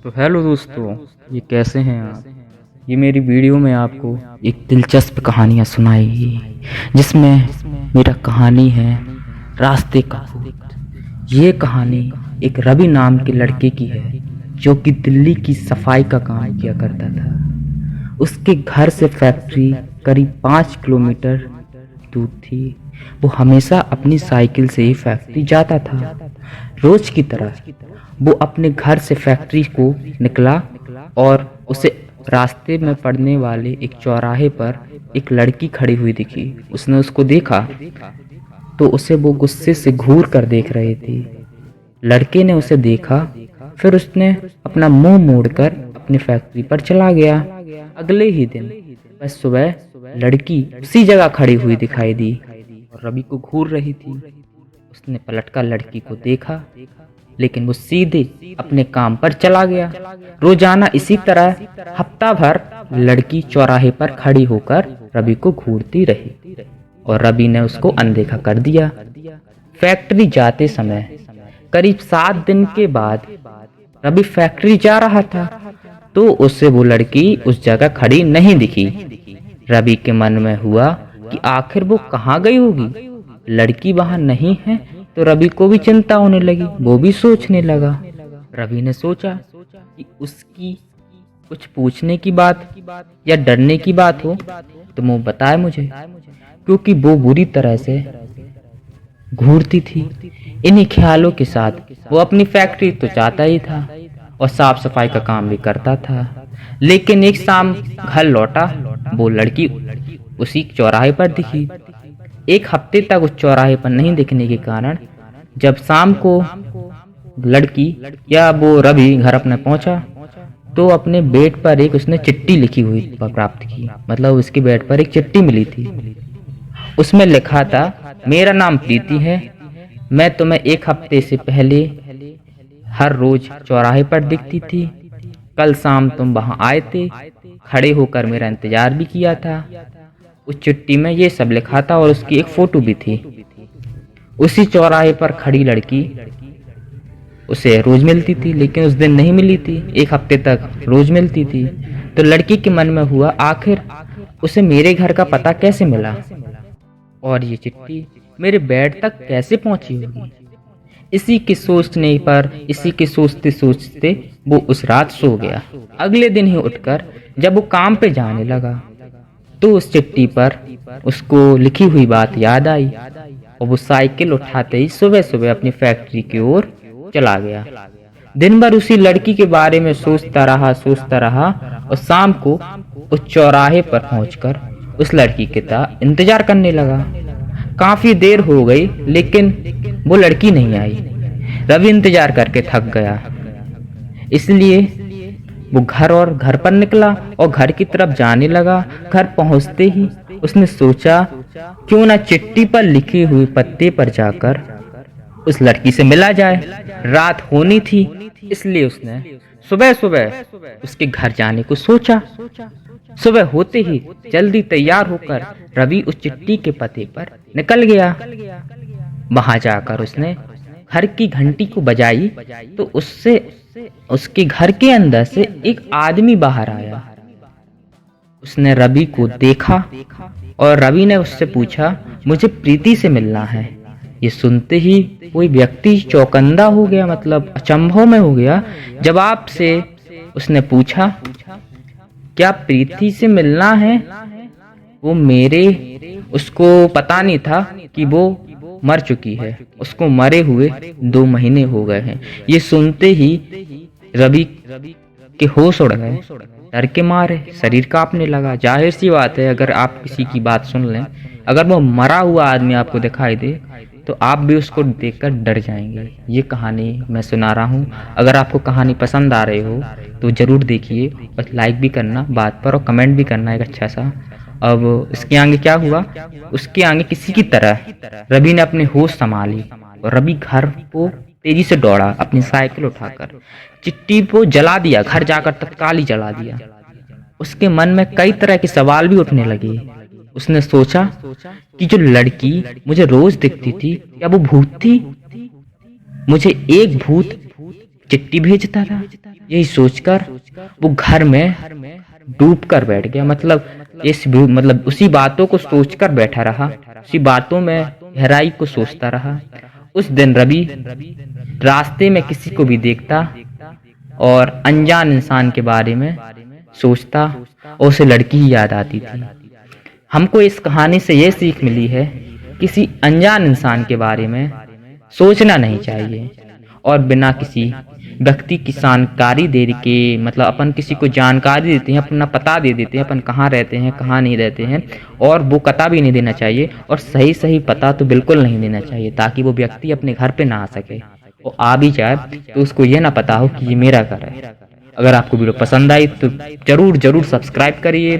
तो हेलो दोस्तों, ये कैसे हैं आप। ये मेरी वीडियो में आपको एक दिलचस्प कहानियाँ सुनाएगी जिसमें मेरा कहानी है रास्ते का भूत। ये कहानी एक रवि नाम के लड़के की है जो कि दिल्ली की सफाई का काम किया करता था। उसके घर से फैक्ट्री करीब 5 किलोमीटर दूर थी। वो हमेशा अपनी साइकिल से ही फैक्ट्री जाता था। रोज की तरह वो अपने घर से फैक्ट्री को निकला और उसे रास्ते में पड़ने वाले एक चौराहे पर एक लड़की खड़ी हुई दिखी। उसने उसको देखा तो उसे वो गुस्से से घूर कर देख रही थी। लड़के ने उसे देखा, फिर उसने अपना मुंह मोड़कर अपनी फैक्ट्री पर चला गया। अगले ही दिन बस सुबह लड़की उसी जगह खड़ी हुई दिखाई दी और रवि को घूर रही थी। उसने पलटकर लड़की को देखा, लेकिन वो सीधे अपने काम पर चला गया। रोजाना इसी तरह हफ्ता भर लड़की चौराहे पर खड़ी होकर रवि को घूरती रही और रवि ने उसको अनदेखा कर दिया। फैक्ट्री जाते समय करीब 7 दिन के बाद रवि फैक्ट्री जा रहा था तो उसे वो लड़की उस जगह खड़ी नहीं दिखी। रवि के मन में हुआ कि आखिर वो कहाँ गई होगी। लड़की वहां नहीं है तो रवि को भी चिंता होने लगी। वो भी सोचने लगा। रवि ने सोचा कि उसकी कुछ पूछने की बात या डरने की बात हो तो वो बताए मुझे, क्योंकि वो बुरी तरह से घूरती थी। इन्हीं ख्यालों के साथ वो अपनी फैक्ट्री तो जाता ही था और साफ सफाई का काम भी करता था। लेकिन एक शाम घर लौटा, वो लड़की उसी चौराहे पर दिखी। एक हफ्ते तक उस चौराहे पर नहीं दिखने के कारण जब शाम को लड़की या वो रवि घर अपने पहुंचा तो अपने बेड पर एक उसने चिट्ठी लिखी हुई प्राप्त की। मतलब उसके बेड पर एक चिट्ठी मिली थी। उसमें लिखा था, मेरा नाम प्रीति है, मैं तुम्हें 1 हफ्ते से पहले हर रोज चौराहे पर दिखती थी। कल शाम तुम वहां आए थे, खड़े होकर मेरा इंतजार भी किया था। उस चिट्ठी में ये सब लिखा था और उसकी एक फोटो भी थी। उसी चौराहे पर खड़ी लड़की उसे रोज मिलती थी, लेकिन उस दिन नहीं मिली थी। 1 हफ्ते तक रोज मिलती थी। तो लड़की के मन में हुआ, आखिर उसे मेरे घर का पता कैसे मिला और ये चिट्ठी मेरे बेड तक कैसे पहुंची होगी। इसी के सोचते सोचते वो उस रात सो गया। अगले दिन ही उठकर जब वो काम पे जाने लगा तो उस चिट्ठी पर उसको लिखी हुई बात याद आई और वो साइकिल उठाते ही सुबह सुबह अपनी फैक्ट्री की ओर चला गया। दिन भर उसी लड़की के बारे में सोचता रहा और शाम को उस चौराहे पर पहुंचकर उस लड़की का इंतजार करने लगा। काफी देर हो गई लेकिन वो लड़की नहीं आई। रवि इंतजार करके थक गया, इसलिए वो घर पर निकला और घर की तरफ जाने लगा। घर पहुंचते ही उसने सोचा, क्यों ना चिट्ठी पर लिखी हुई पत्ते पर जाकर उस लड़की से मिला जाए। रात होनी थी, इसलिए उसने सुबह सुबह उसके घर जाने को सोचा। सुबह होते ही जल्दी तैयार होकर रवि उस चिट्ठी के पते पर निकल गया। वहां जाकर उसने घर की घंटी को बजाई तो उसके घर के अंदर से एक आदमी बाहर आया। उसने रवि को देखा और रवि ने उससे पूछा, मुझे प्रीति से मिलना है। ये सुनते ही कोई व्यक्ति चौकन्ना हो गया, मतलब अचंभव में हो गया। जवाब से उसने पूछा, क्या प्रीति से मिलना है? उसको पता नहीं था कि वो मर चुकी है। उसको मरे हुए 2 महीने हो गए हैं। ये सुनते ही रवि के होश उड़ गए। डर के मारे शरीर कांपने लगा। जाहिर सी बात है, अगर आप किसी की बात सुन लें, अगर वो मरा हुआ आदमी आपको दिखाई दे तो आप भी उसको देखकर डर जाएंगे। ये कहानी मैं सुना रहा हूँ। अगर आपको कहानी पसंद आ रही हो तो जरूर देखिए और लाइक भी करना बात पर और कमेंट भी करना एक अच्छा सा। अब इसके आगे क्या हुआ, उसके आगे किसी की तरह रवि ने अपने होश संभाली और रवि घर को तेजी से दौड़ा। अपनी साइकिल उठाकर चिट्ठी को जला दिया। घर जाकर तत्काल ही जला दिया। उसके मन में कई तरह के सवाल भी उठने लगे। उसने सोचा कि जो लड़की मुझे रोज दिखती थी, क्या वो भूत थी? मुझे एक भूत चिट्ठी भेजता था यही सोचकर वो घर में डूब कर बैठ गया। मतलब उसी बातों को सोचकर बैठा रहा, उसी बातों में गहराई को सोचता रहा। उस दिन रवि रास्ते में किसी को भी देखता और अनजान इंसान के बारे में सोचता और उसे लड़की ही याद आती थी। हमको इस कहानी से यह सीख मिली है, किसी अनजान इंसान के बारे में सोचना नहीं चाहिए और बिना किसी व्यक्ति की जानकारी दे के, मतलब अपन किसी को जानकारी देते हैं, अपना पता दे देते हैं, अपन कहाँ रहते हैं कहाँ नहीं रहते हैं, और वो पता भी नहीं देना चाहिए। और सही सही पता तो बिल्कुल नहीं देना चाहिए, ताकि वो व्यक्ति अपने घर पे ना आ सके, और आ भी जाए तो उसको ये ना पता हो कि ये मेरा घर है। अगर आपको वीडियो पसंद आई तो जरूर सब्सक्राइब करिए।